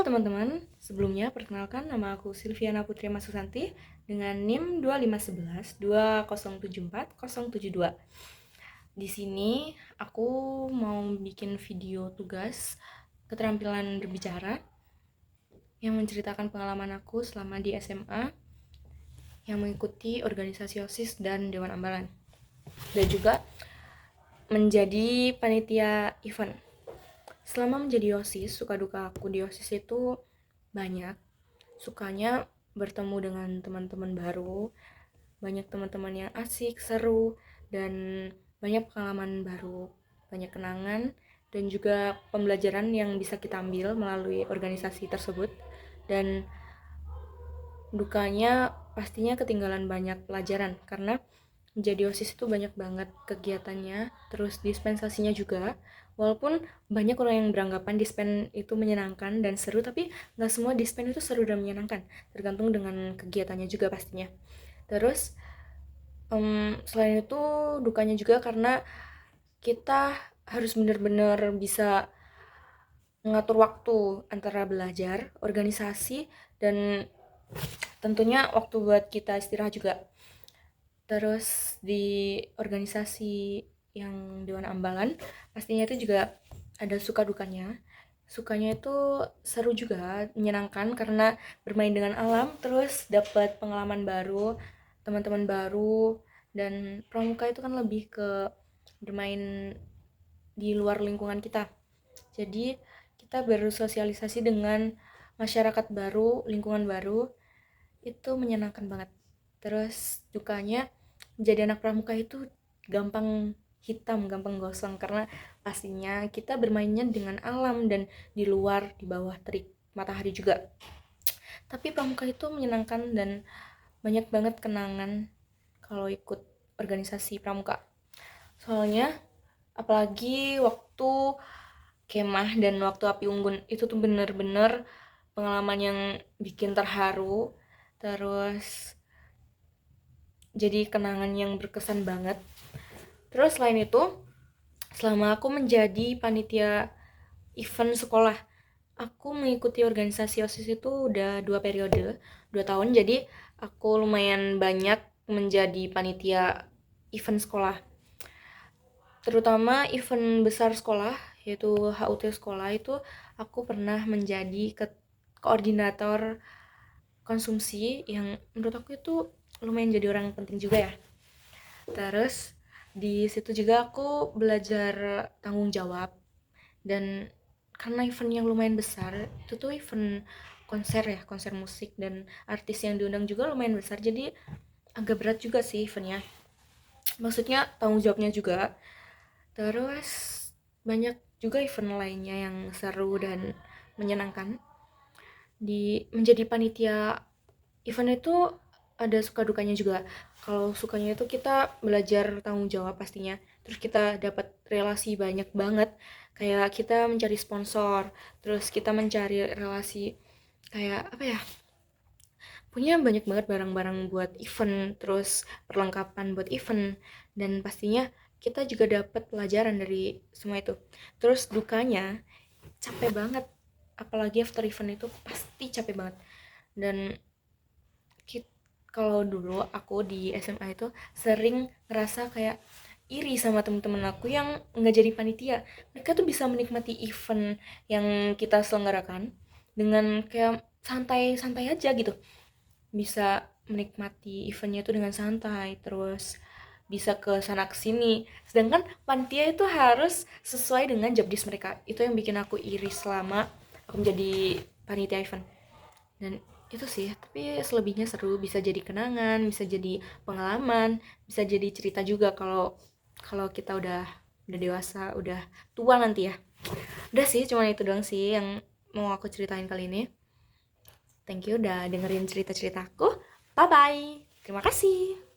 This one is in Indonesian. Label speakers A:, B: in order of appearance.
A: Halo teman-teman, sebelumnya perkenalkan nama aku Silviana Putri Masusanti dengan NIM 2511 2074 072. Di sini aku mau bikin video tugas keterampilan berbicara yang menceritakan pengalaman aku selama di SMA yang mengikuti organisasi OSIS dan Dewan Ambalan dan juga menjadi panitia event. Selama menjadi OSIS, suka duka aku di OSIS itu banyak. Sukanya bertemu dengan teman-teman baru, banyak teman-teman yang asik, seru, dan banyak pengalaman baru, banyak kenangan, dan juga pembelajaran yang bisa kita ambil melalui organisasi tersebut. Dan dukanya pastinya ketinggalan banyak pelajaran, karena menjadi OSIS itu banyak banget kegiatannya, terus dispensasinya juga. Walaupun banyak orang yang beranggapan dispen itu menyenangkan dan seru, tapi nggak semua dispen itu seru dan menyenangkan, tergantung dengan kegiatannya juga pastinya. Terus selain itu dukanya juga karena kita harus benar-benar bisa mengatur waktu antara belajar, organisasi, dan tentunya waktu buat kita istirahat juga. Terus di organisasi yang Dewan Ambalan pastinya itu juga ada suka dukanya. Sukanya itu seru juga, menyenangkan karena bermain dengan alam, terus dapat pengalaman baru, teman-teman baru, dan pramuka itu kan lebih ke bermain di luar lingkungan kita. Jadi kita bersosialisasi dengan masyarakat baru, lingkungan baru, itu menyenangkan banget. Terus dukanya jadi anak pramuka itu gampang hitam, gampang gosong, karena pastinya kita bermainnya dengan alam dan di luar, di bawah terik matahari juga. Tapi pramuka itu menyenangkan dan banyak banget kenangan kalau ikut organisasi pramuka. Soalnya apalagi waktu kemah dan waktu api unggun itu tuh bener-bener pengalaman yang bikin terharu, terus jadi kenangan yang berkesan banget. Terus selain itu, selama aku menjadi panitia event sekolah, aku mengikuti organisasi OSIS itu udah 2 tahun, jadi aku lumayan banyak menjadi panitia event sekolah. Terutama event besar sekolah, yaitu HUT sekolah, itu aku pernah menjadi koordinator konsumsi yang menurut aku itu lumayan jadi orang penting juga ya. Terus di situ juga aku belajar tanggung jawab, dan karena event yang lumayan besar, itu tuh event konser ya, konser musik, dan artis yang diundang juga lumayan besar, jadi agak berat juga sih eventnya, maksudnya tanggung jawabnya juga. Terus banyak juga event lainnya yang seru dan menyenangkan. Di menjadi panitia event itu ada suka dukanya juga. Kalau sukanya itu kita belajar tanggung jawab pastinya, terus kita dapat relasi banyak banget, kayak kita mencari sponsor, terus kita mencari relasi kayak apa ya, punya banyak banget barang-barang buat event, terus perlengkapan buat event, dan pastinya kita juga dapat pelajaran dari semua itu. Terus dukanya capek banget, apalagi after event itu pasti capek banget. Dan kalau dulu aku di SMA itu sering ngerasa kayak iri sama temen-temen aku yang nggak jadi panitia. Mereka tuh bisa menikmati event yang kita selenggarakan dengan kayak santai-santai aja gitu, bisa menikmati eventnya itu dengan santai, terus bisa ke sana ke sini, sedangkan panitia itu harus sesuai dengan job desk mereka. Itu yang bikin aku iri selama aku menjadi panitia event. Dan itu sih, tapi selebihnya seru, bisa jadi kenangan, bisa jadi pengalaman, bisa jadi cerita juga kalau kalau kita udah dewasa, udah tua nanti ya. Udah sih, cuma itu doang sih yang mau aku ceritain kali ini. Thank you udah dengerin cerita-ceritaku. Bye bye. Terima kasih.